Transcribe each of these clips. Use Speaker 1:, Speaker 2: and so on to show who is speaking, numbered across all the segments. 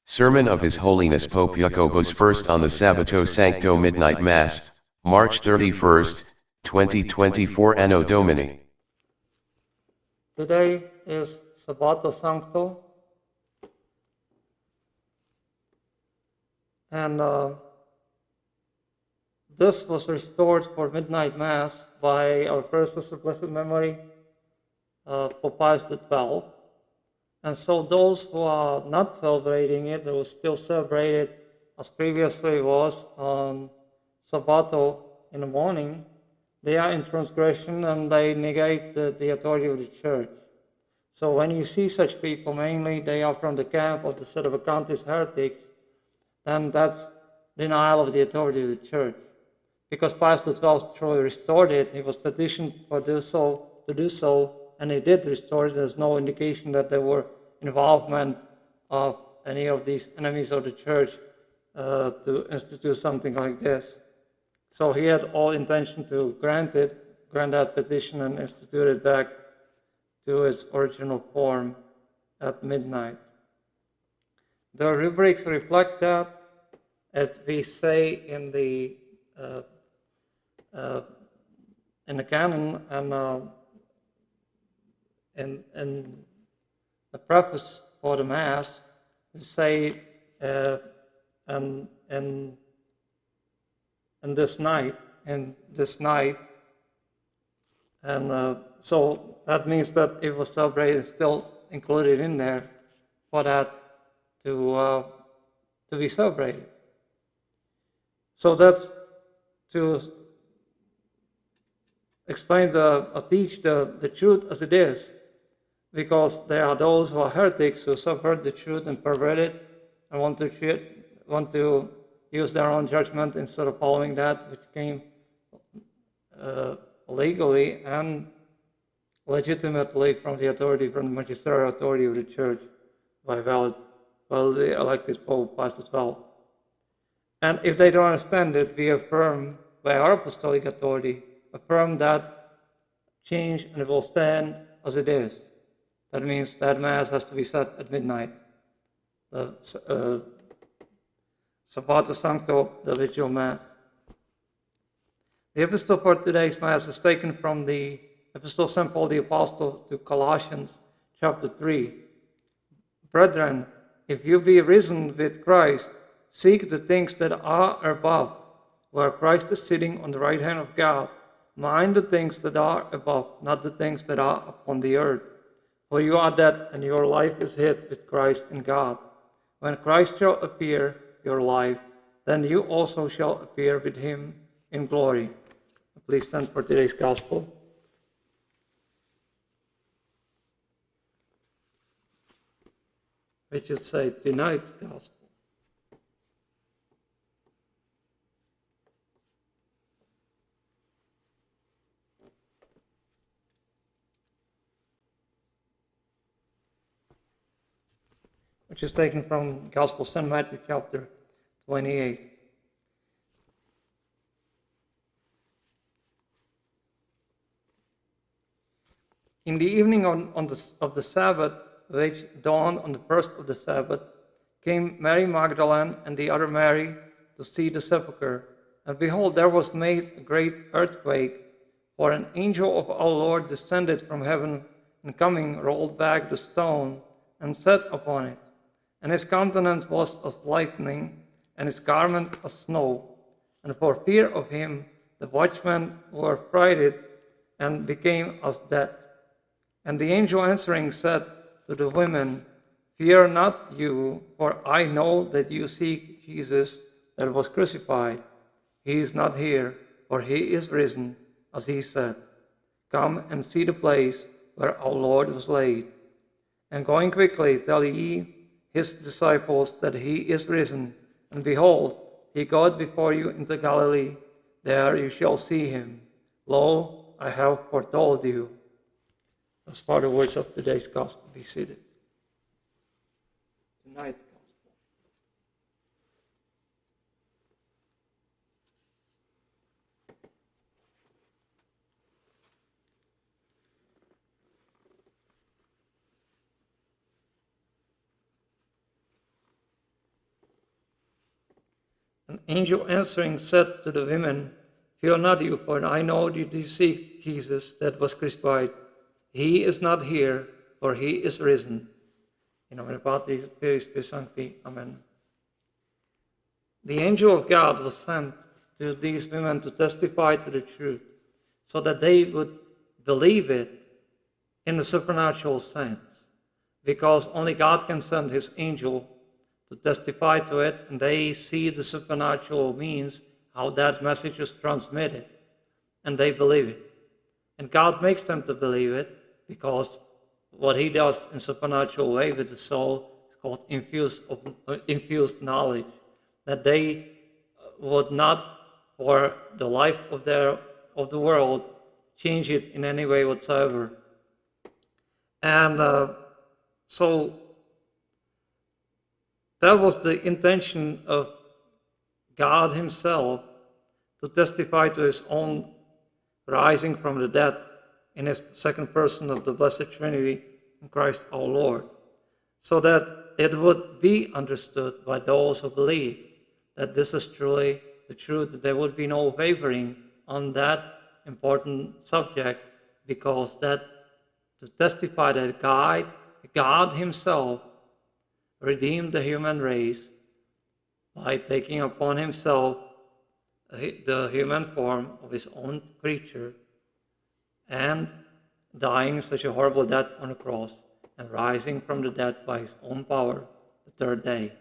Speaker 1: Sermon of His Holiness Pope Jacobus I on the Sabbato Sancto Midnight Mass, March 31st, 2024 Anno Domini.
Speaker 2: Today is Sabbato Sancto, and this was restored for Midnight Mass by our Precious of Blessed Memory, Pope Pius XII. And so those who are not celebrating it, they will still celebrate it as previously was on Sabbato in the morning. They are in transgression and they negate the authority of the Church. So when you see such people, mainly they are from the camp of the sedevacantist heretics, then that's denial of the authority of the Church. Because Pius XII truly restored it, he was petitioned to do so, and he did restore it. There's no indication that there were involvement of any of these enemies of the Church to institute something like this. So he had all intention to grant that petition and institute it back to its original form at midnight. The rubrics reflect that, as we say in the canon and in the preface for the Mass, we say in this night, and so that means that it was celebrated, still included in there for that to be celebrated. So that's to explain teach the truth as it is, because there are those who are heretics who subvert the truth and pervert it and want to use their own judgment instead of following that which came legally and legitimately from the magisterial authority of the Church by validly elected Pope Pius XII. And if they don't understand it, we affirm by our apostolic authority, affirm that change, and it will stand as it is. That means that Mass has to be said at midnight. The Sabbato Sancto, the Vigil Mass. The epistle for today's Mass is taken from the Epistle of St. Paul the Apostle to Colossians, chapter 3. Brethren, if you be risen with Christ, seek the things that are above, where Christ is sitting on the right hand of God. Mind the things that are above, not the things that are upon the earth. For you are dead, and your life is hid with Christ in God. When Christ shall appear, your life, then you also shall appear with him in glory. Please stand for today's Gospel. We should say tonight's Gospel. Which is taken from Gospel of St. Matthew chapter 28. In the evening of the Sabbath, which dawned on the first of the Sabbath, came Mary Magdalene and the other Mary to see the sepulchre. And behold, there was made a great earthquake, for an angel of our Lord descended from heaven, and coming rolled back the stone and sat upon it. And his countenance was as lightning, and his garment as snow. And for fear of him, the watchmen were frightened and became as dead. And the angel answering said to the women, Fear not you, for I know that you seek Jesus that was crucified. He is not here, for he is risen, as he said. Come and see the place where our Lord was laid. And going quickly, tell ye his disciples that he is risen, and behold, he goeth before you into Galilee. There you shall see him. Lo, I have foretold you. Those are the words of today's Gospel. Be seated. Tonight's Gospel. An angel answering said to the women, "Fear not you, for I know that you seek Jesus that was crucified. He is not here, for he is risen." In nomine Patris et Filii et Spiritus Sancti. Amen. The angel of God was sent to these women to testify to the truth, so that they would believe it in the supernatural sense, because only God can send his angel to testify to it, and they see the supernatural means how that message is transmitted, and they believe it. And God makes them to believe it, because what he does in supernatural way with the soul is called infused knowledge, that they would not, for the life of the world, change it in any way whatsoever. And so that was the intention of God himself, to testify to his own rising from the dead in his second person of the Blessed Trinity in Christ our Lord, so that it would be understood by those who believe that this is truly the truth, that there would be no wavering on that important subject, because that to testify that God himself redeemed the human race by taking upon himself the human form of his own creature and dying such a horrible death on the cross and rising from the dead by his own power the third day.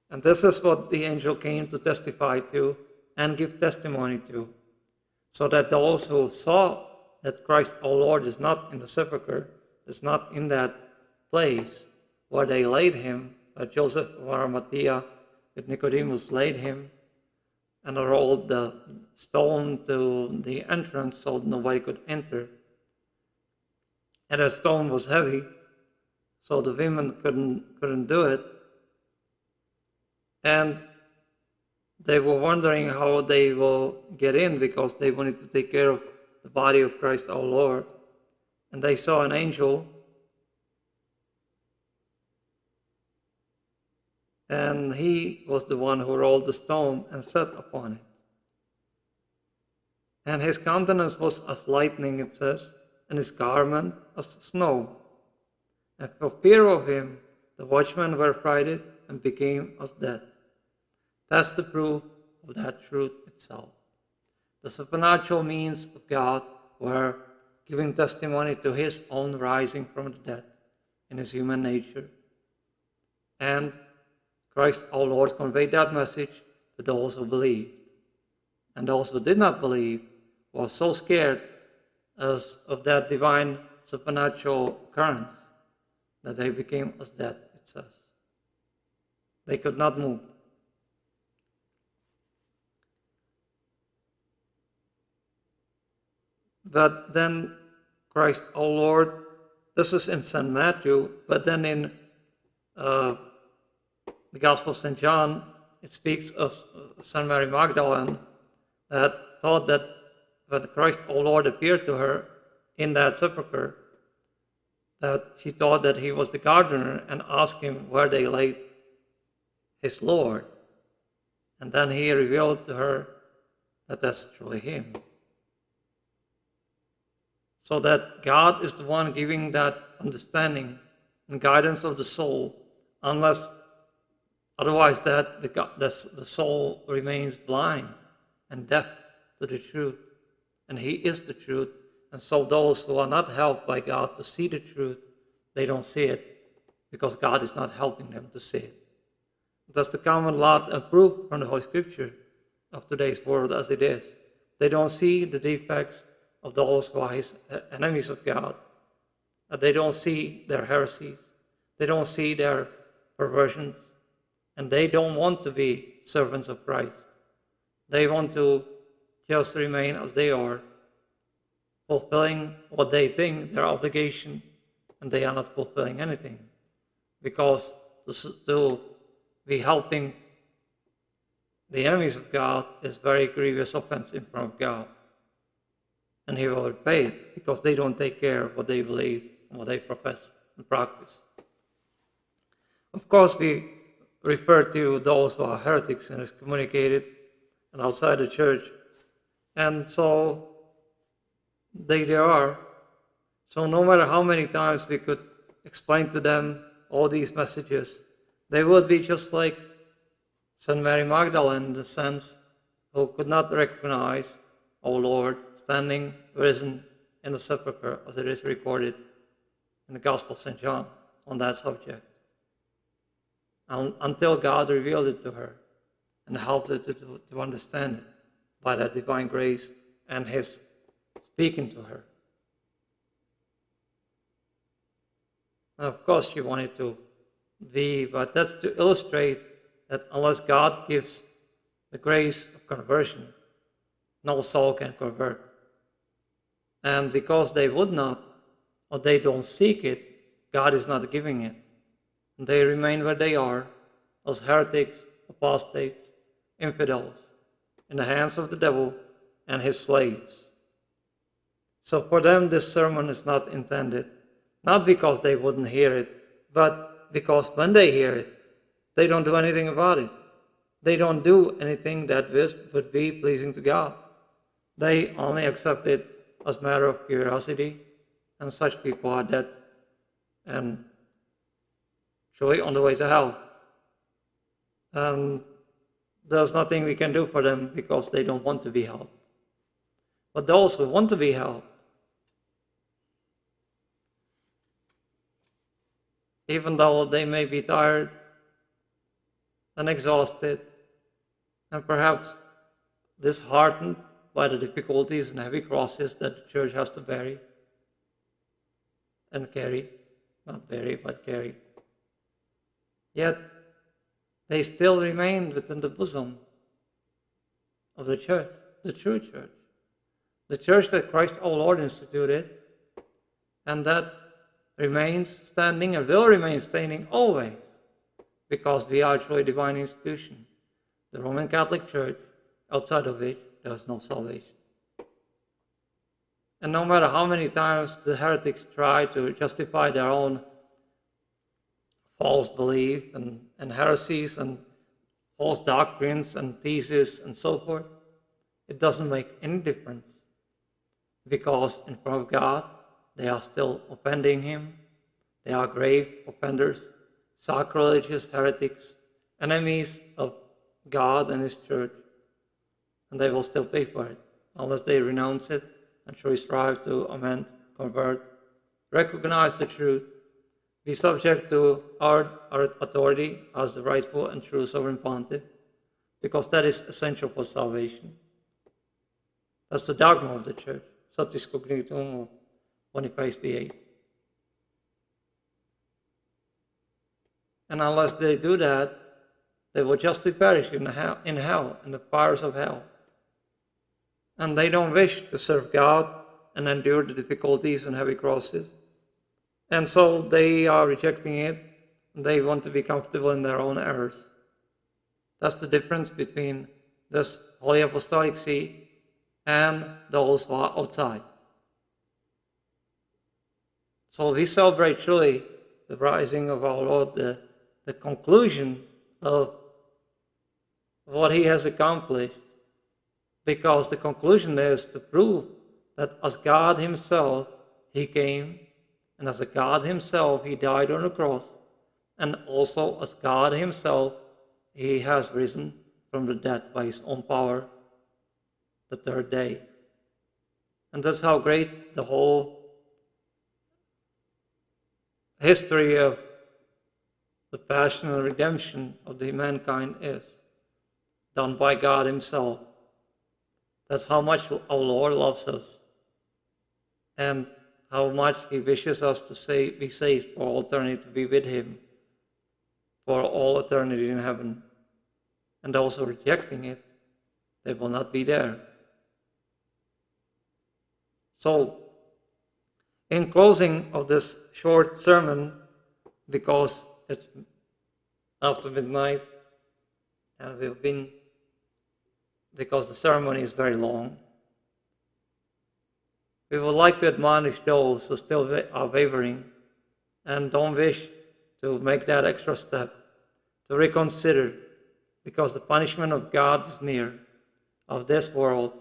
Speaker 2: And this is what the angel came to testify to and give testimony to, so that those who saw that Christ our Lord is not in the sepulchre, is not in that place where they laid him, where Joseph of Arimathea with Nicodemus laid him, and rolled the stone to the entrance so nobody could enter. And the stone was heavy, so the women couldn't do it. And they were wondering how they will get in, because they wanted to take care of the body of Christ our Lord. And they saw an angel, and he was the one who rolled the stone and sat upon it. And his countenance was as lightning, it says, and his garment as snow. And for fear of him, the watchmen were frightened and became as dead. That's the proof of that truth itself. The supernatural means of God were giving testimony to his own rising from the dead in his human nature. And Christ our Lord conveyed that message to those who believed. And those who did not believe were so scared of that divine supernatural occurrence that they became as dead, it says. They could not move. But then Christ our Lord, this is in St. Matthew, but then in the Gospel of St. John, it speaks of St. Mary Magdalene, that thought that when Christ our Lord appeared to her in that sepulchre, that she thought that he was the gardener, and asked him where they laid his Lord. And then he revealed to her that that's truly him. So that God is the one giving that understanding and guidance of the soul, otherwise that the soul remains blind and deaf to the truth. And he is the truth. And so those who are not helped by God to see the truth, they don't see it, because God is not helping them to see it. That's the common lot and proof from the Holy Scripture of today's world as it is. They don't see the defects of those who are his enemies of God. They don't see their heresies. They don't see their perversions. And they don't want to be servants of Christ. They want to just remain as they are, fulfilling what they think their obligation, and they are not fulfilling anything. Because to be helping the enemies of God is very grievous offense in front of God. And he will repay it, because they don't take care of what they believe and what they profess and practice. Of course, we referred to those who are heretics and excommunicated and outside the church. And so they are. So no matter how many times we could explain to them all these messages, they would be just like St. Mary Magdalene in the sense who could not recognize our Lord standing risen in the sepulchre as it is recorded in the Gospel of St. John on that subject. Until God revealed it to her and helped her to understand it by that divine grace and His speaking to her. And of course she wanted to be, but that's to illustrate that unless God gives the grace of conversion, no soul can convert. And because they would not, or they don't seek it, God is not giving it. And they remain where they are, as heretics, apostates, infidels, in the hands of the devil and his slaves. So for them this sermon is not intended, not because they wouldn't hear it, but because when they hear it, they don't do anything about it. They don't do anything that would be pleasing to God. They only accept it as a matter of curiosity, and such people are dead and surely on the way to hell. And there's nothing we can do for them because they don't want to be helped. But those who want to be helped, even though they may be tired and exhausted and perhaps disheartened by the difficulties and heavy crosses that the church has to bear and carry, not bury, but carry. Yet they still remain within the bosom of the church, the true church, the church that Christ our Lord instituted, and that remains standing and will remain standing always, because we are a truly divine institution, the Roman Catholic Church, outside of which there is no salvation. And no matter how many times the heretics try to justify their own false belief and heresies and false doctrines and theses and so forth, it doesn't make any difference, because in front of God they are still offending Him. They are grave offenders, sacrilegious heretics, enemies of God and His church, and they will still pay for it unless they renounce it and truly strive to amend, convert, recognize the truth, be subject to our authority as the rightful and true sovereign pontiff, because that is essential for salvation. That's the dogma of the church, Satis Cognitum of Boniface VIII. And unless they do that, they will justly perish in hell, in the fires of hell. And they don't wish to serve God and endure the difficulties and heavy crosses. And so they are rejecting it. They want to be comfortable in their own errors. That's the difference between this Holy Apostolic See and those who are outside. So we celebrate truly the rising of our Lord, the conclusion of what He has accomplished, because the conclusion is to prove that as God Himself He came, and as a God Himself He died on the cross, and also as God Himself He has risen from the dead by His own power the third day. And that's how great the whole history of the passion and redemption of the mankind is, done by God Himself. That's how much our Lord loves us, and how much He wishes us to be saved for all eternity, to be with Him for all eternity in heaven. And also rejecting it, they will not be there. So, in closing of this short sermon, because it's after midnight, and because the ceremony is very long, we would like to admonish those who still are wavering and don't wish to make that extra step to reconsider, because the punishment of God is near, of this world,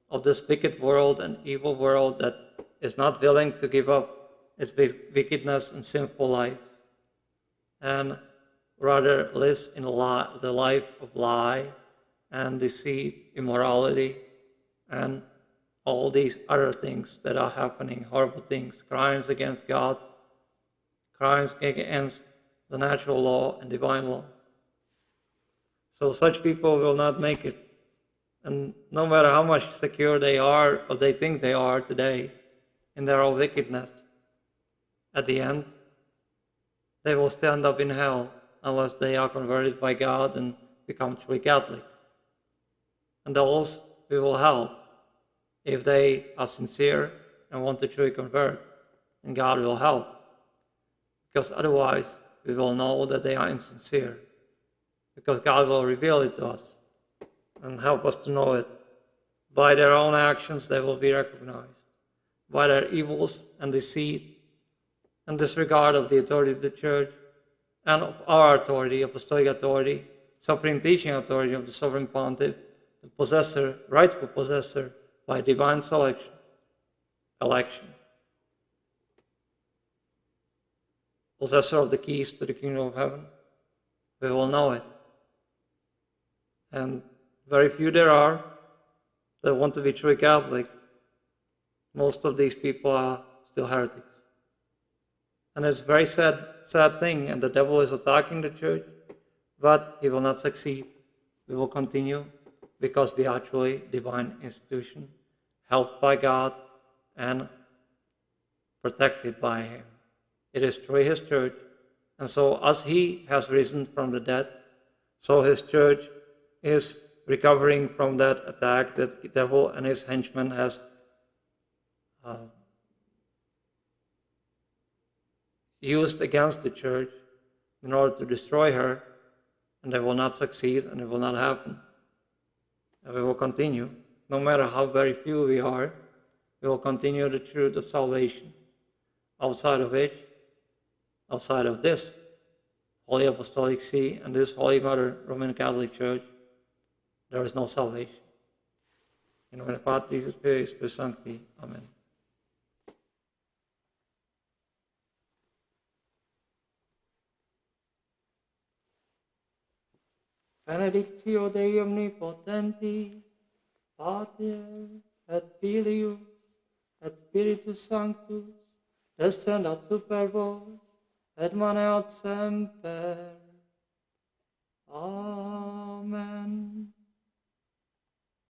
Speaker 2: of this wicked world and evil world that is not willing to give up its wickedness and sinful life, and rather lives in the life of lie and deceit, immorality, and all these other things that are happening, horrible things, crimes against God, crimes against the natural law and divine law. So such people will not make it. And no matter how much secure they are, or they think they are today, in their own wickedness, at the end, they will stand up in hell unless they are converted by God and become truly Catholic. And those we will help if they are sincere and want to truly convert, and God will help. Because otherwise, we will know that they are insincere, because God will reveal it to us and help us to know it. By their own actions, they will be recognized. By their evils and deceit and disregard of the authority of the Church and of our authority, Apostolic authority, supreme teaching authority of the Sovereign Pontiff, the possessor, rightful possessor, by divine election, possessor of the keys to the kingdom of heaven, we will know it. And very few there are that want to be truly Catholic. Most of these people are still heretics. And it's a very sad thing, and the devil is attacking the Church, but he will not succeed. We will continue, because we are truly divine institution, helped by God and protected by Him. It is truly His Church, and so as He has risen from the dead, so His Church is recovering from that attack that the devil and his henchmen has used against the Church in order to destroy her, and they will not succeed, and it will not happen. And we will continue, no matter how very few we are, we will continue the truth of salvation. Outside of it, outside of this Holy Apostolic See and this Holy Mother Roman Catholic Church, there is no salvation. In nomine Patris et Filii et Sancti. Amen. Benedictio Dei Omnipotenti, Pater et Filius et Spiritus Sanctus, descendat super vos, et maneat semper